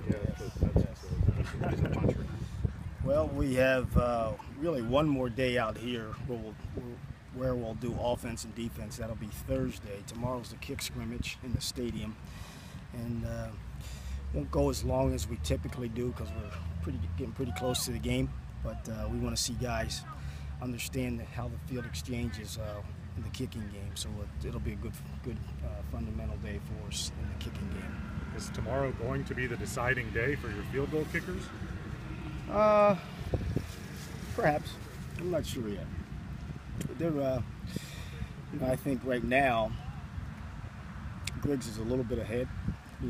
Yes. He's a puncher now. Well, we have really one more day out here where we'll do offense and defense. That'll be Thursday. Tomorrow's the kick scrimmage in the stadium, and won't go as long as we typically do because we're getting pretty close to the game. But we want to see guys understand how the field exchanges in the kicking game. So it'll be a good fundamental day for us in the kicking game. Is tomorrow going to be the deciding day for your field goal kickers? Perhaps. I'm not sure yet. They're, I think right now, Griggs is a little bit ahead,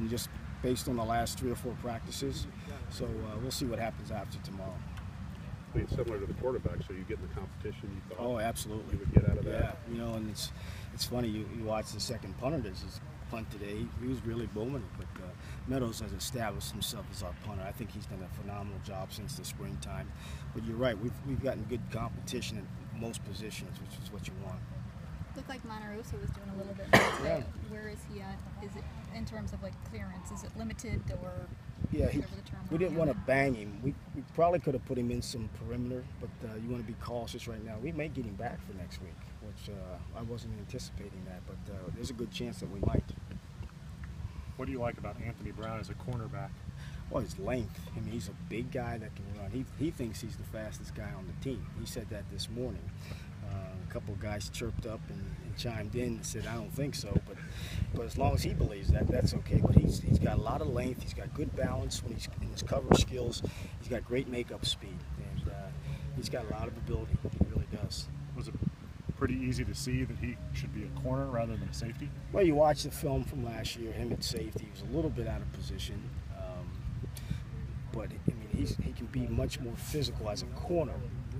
just based on the last 3 or 4 practices. So we'll see what happens after tomorrow. I mean, similar to the quarterback, so you get in the competition you thought. Oh, absolutely. You would get out of that. Yeah, and it's funny. You watch the second punter. This is punt today. He was really booming it, but Meadows has established himself as our punter. I think he's done a phenomenal job since the springtime. But you're right. We've gotten good competition in most positions, which is what you want. Looked like Monterosa was doing a little bit more today. Yeah. Where is he at? Is it in terms of like clearance? Is it limited or? Yeah, we didn't want to bang him. We probably could have put him in some perimeter, but you want to be cautious right now. We may get him back for next week, which I wasn't anticipating that, but there's a good chance that we might. What do you like about Anthony Brown as a cornerback? Well, his length. I mean, he's a big guy that can run. He thinks he's the fastest guy on the team. He said that this morning. A couple of guys chirped up and chimed in and said, I don't think so, but as long as he believes that, that's okay. But he's got a lot of length. He's got good balance when he's in his cover skills. He's got great makeup speed, and he's got a lot of ability. He really does. Was it pretty easy to see that he should be a corner rather than a safety? Well, you watch the film from last year, him at safety. He was a little bit out of position, but I mean, he can be much more physical as a corner,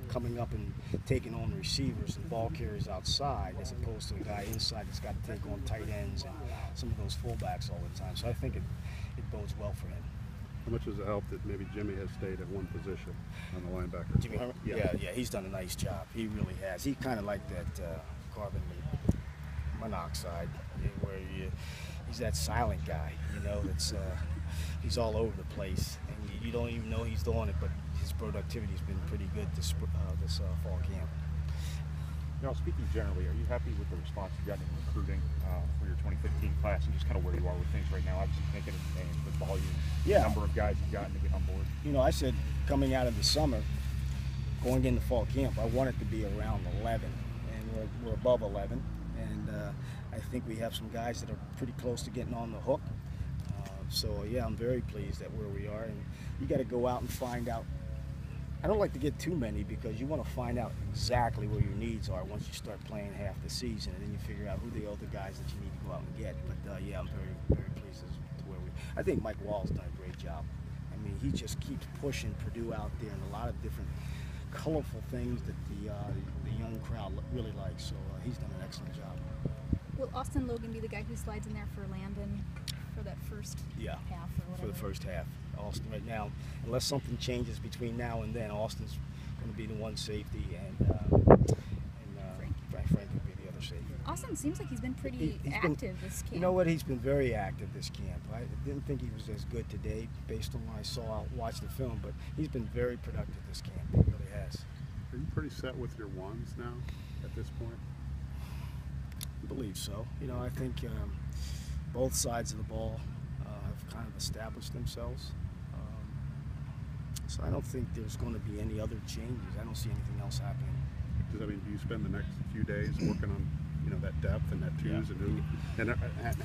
coming up and taking on receivers and ball carriers outside, as opposed to a guy inside that's got to take on tight ends and some of those fullbacks all the time. So I think it bodes well for him. How much does it help that maybe Jimmy has stayed at one position on the linebacker? Jimmy Herman? Yeah, he's done a nice job. He really has. He kind of like that carbon monoxide, where he's that silent guy, that's he's all over the place, and you don't even know he's doing it, but his productivity has been pretty good this fall camp. Now, speaking generally, are you happy with the response you've gotten in recruiting for your 2015 class and just kind of where you are with things right now? Obviously, can't get into names, but volume, the number of guys you've gotten to get on board. I said coming out of the summer, going into fall camp, I want it to be around 11, and we're above 11, and I think we have some guys that are pretty close to getting on the hook. So yeah, I'm very pleased at where we are, and you got to go out and find out. I don't like to get too many because you want to find out exactly where your needs are once you start playing half the season, and then you figure out who the other guys that you need to go out and get. But yeah, I'm very, very pleased to where we. I think Mike Wall's done a great job. I mean, he just keeps pushing Purdue out there in a lot of different colorful things that the young crowd really likes. So he's done an excellent job. Will Austin Logan be the guy who slides in there for Landon for that first half or whatever? For the first half. Austin right now, unless something changes between now and then, Austin's going to be the one safety, and Frank will be the other safety. Austin seems like he's been pretty active this camp. You know what? He's been very active this camp. I didn't think he was as good today based on what I watched the film, but he's been very productive this camp. He really has. Are you pretty set with your ones now at this point? I believe so. I think both sides of the ball have kind of established themselves. So I don't think there's going to be any other changes. I don't see anything else happening. Do you spend the next few days working on that depth and that twos and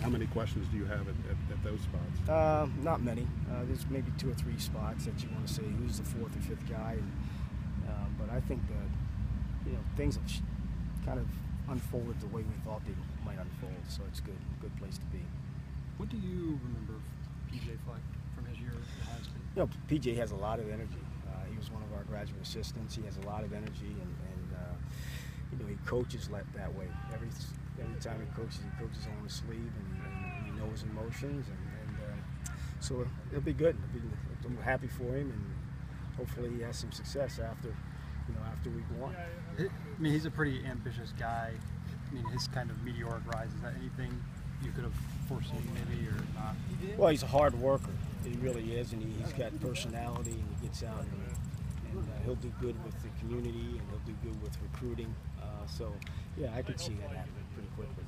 how many questions do you have at those spots? Not many. There's maybe 2 or 3 spots that you want to say who's the 4th or 5th guy, but I think that things have kind of unfolded the way we thought they might unfold. So it's good place to be. What do you remember of PJ Fleck from his year at Ohio State? PJ has a lot of energy. He was one of our graduate assistants. He has a lot of energy, and he coaches that way. Every time he coaches on his sleeve, and he knows emotions, and so it'll be good. I'm happy for him, and hopefully he has some success after week 1. I mean, he's a pretty ambitious guy. I mean, his kind of meteoric rise, is that anything you could have foreseen maybe or not? Well, he's a hard worker. He really is, and he's got personality, and he gets out, and he'll do good with the community, and he'll do good with recruiting. So, yeah, I could see that happening pretty quickly.